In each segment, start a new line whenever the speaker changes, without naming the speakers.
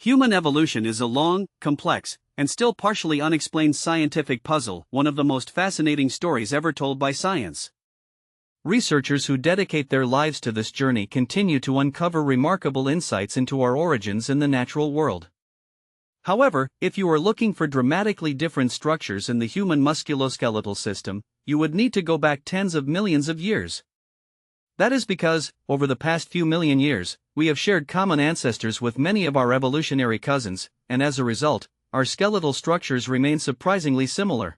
Human evolution is a long, complex, and still partially unexplained scientific puzzle, one of the most fascinating stories ever told by science. Researchers who dedicate their lives to this journey continue to uncover remarkable insights into our origins in the natural world. However, if you are looking for dramatically different structures in the human musculoskeletal system, you would need to go back tens of millions of years. That is because, over the past few million years, we have shared common ancestors with many of our evolutionary cousins, and as a result, our skeletal structures remain surprisingly similar.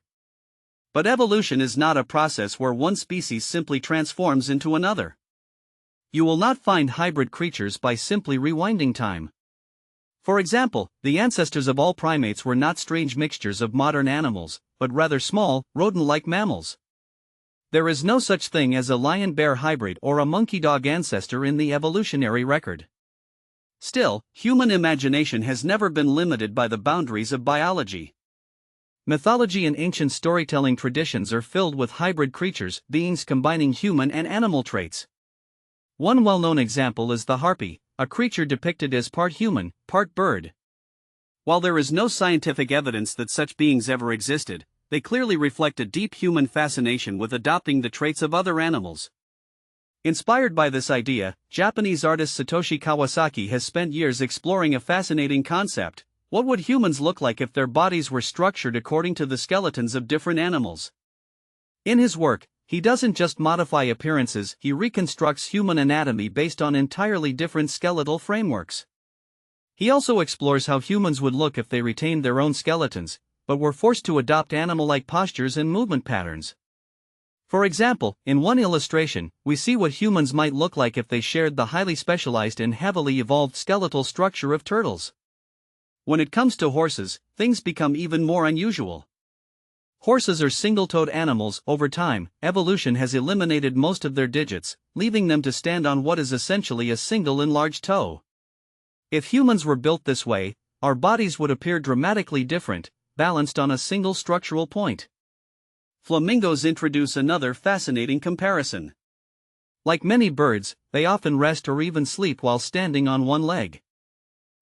But evolution is not a process where one species simply transforms into another. You will not find hybrid creatures by simply rewinding time. For example, the ancestors of all primates were not strange mixtures of modern animals, but rather small, rodent-like mammals. There is no such thing as a lion-bear hybrid or a monkey-dog ancestor in the evolutionary record. Still, human imagination has never been limited by the boundaries of biology. Mythology and ancient storytelling traditions are filled with hybrid creatures, beings combining human and animal traits. One well-known example is the harpy, a creature depicted as part human, part bird. While there is no scientific evidence that such beings ever existed, they clearly reflect a deep human fascination with adopting the traits of other animals. Inspired by this idea, Japanese artist Satoshi Kawasaki has spent years exploring a fascinating concept: what would humans look like if their bodies were structured according to the skeletons of different animals? In his work, he doesn't just modify appearances, he reconstructs human anatomy based on entirely different skeletal frameworks. He also explores how humans would look if they retained their own skeletons, but were forced to adopt animal-like postures and movement patterns. For example, in one illustration, we see what humans might look like if they shared the highly specialized and heavily evolved skeletal structure of turtles. When it comes to horses, things become even more unusual. Horses are single-toed animals. Over time, evolution has eliminated most of their digits, leaving them to stand on what is essentially a single enlarged toe. If humans were built this way, our bodies would appear dramatically different, balanced on a single structural point. Flamingos introduce another fascinating comparison. Like many birds, they often rest or even sleep while standing on one leg.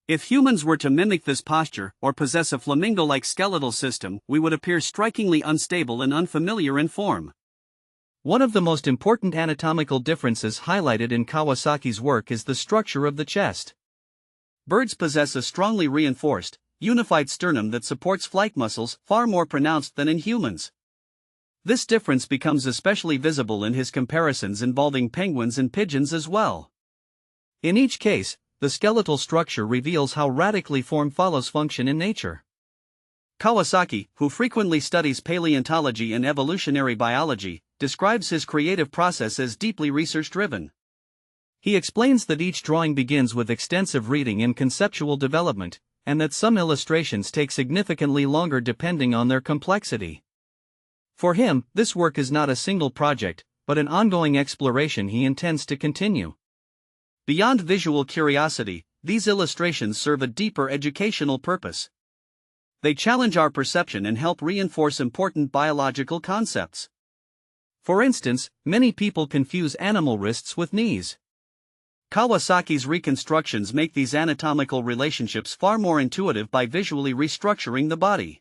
If humans were to mimic this posture or possess a flamingo-like skeletal system, we would appear strikingly unstable and unfamiliar in form. One of the most important anatomical differences highlighted in Kawasaki's work is the structure of the chest. Birds possess a strongly reinforced, unified sternum that supports flight muscles far more pronounced than in humans. This difference becomes especially visible in his comparisons involving penguins and pigeons as well. In each case, the skeletal structure reveals how radically form follows function in nature. Kawasaki, who frequently studies paleontology and evolutionary biology, describes his creative process as deeply research-driven. He explains that each drawing begins with extensive reading and conceptual development, and that some illustrations take significantly longer depending on their complexity. For him, this work is not a single project, but an ongoing exploration he intends to continue. Beyond visual curiosity, these illustrations serve a deeper educational purpose. They challenge our perception and help reinforce important biological concepts. For instance, many people confuse animal wrists with knees. Kawasaki's reconstructions make these anatomical relationships far more intuitive by visually restructuring the body.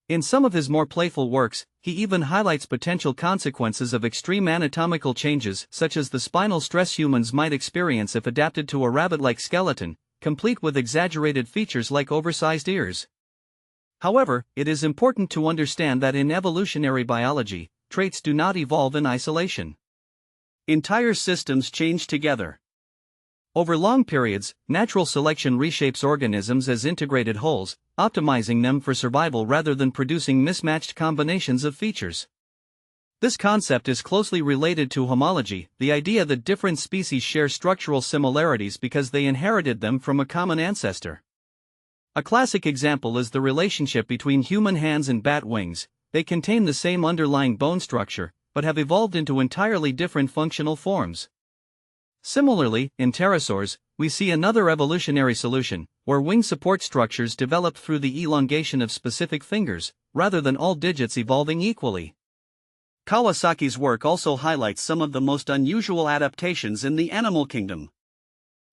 In some of his more playful works, he even highlights potential consequences of extreme anatomical changes, such as the spinal stress humans might experience if adapted to a rabbit-like skeleton, complete with exaggerated features like oversized ears. However, it is important to understand that in evolutionary biology, traits do not evolve in isolation. Entire systems change together. Over long periods, natural selection reshapes organisms as integrated wholes, optimizing them for survival rather than producing mismatched combinations of features. This concept is closely related to homology, the idea that different species share structural similarities because they inherited them from a common ancestor. A classic example is the relationship between human hands and bat wings. They contain the same underlying bone structure, but have evolved into entirely different functional forms. Similarly, in pterosaurs, we see another evolutionary solution, where wing support structures develop through the elongation of specific fingers, rather than all digits evolving equally. Kawasaki's work also highlights some of the most unusual adaptations in the animal kingdom.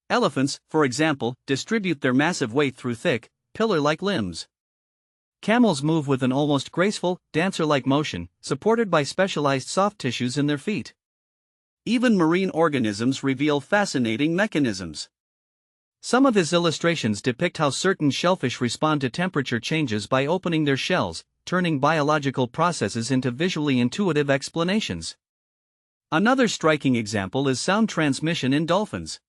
Elephants, for example, distribute their massive weight through thick, pillar-like limbs. Camels move with an almost graceful, dancer-like motion, supported by specialized soft tissues in their feet. Even marine organisms reveal fascinating mechanisms. Some of his illustrations depict how certain shellfish respond to temperature changes by opening their shells, turning biological processes into visually intuitive explanations. Another striking example is sound transmission in dolphins.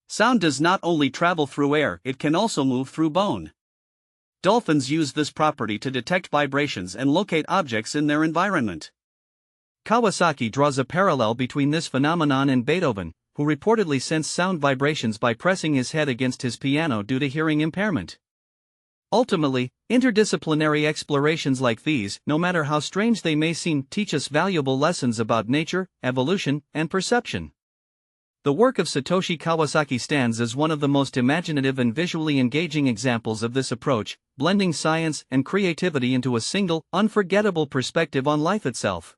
Sound does not only travel through air, it can also move through bone. Dolphins use this property to detect vibrations and locate objects in their environment. Kawasaki draws a parallel between this phenomenon and Beethoven, who reportedly sensed sound vibrations by pressing his head against his piano due to hearing impairment. Ultimately, interdisciplinary explorations like these, no matter how strange they may seem, teach us valuable lessons about nature, evolution, and perception. The work of Satoshi Kawasaki stands as one of the most imaginative and visually engaging examples of this approach, blending science and creativity into a single, unforgettable perspective on life itself.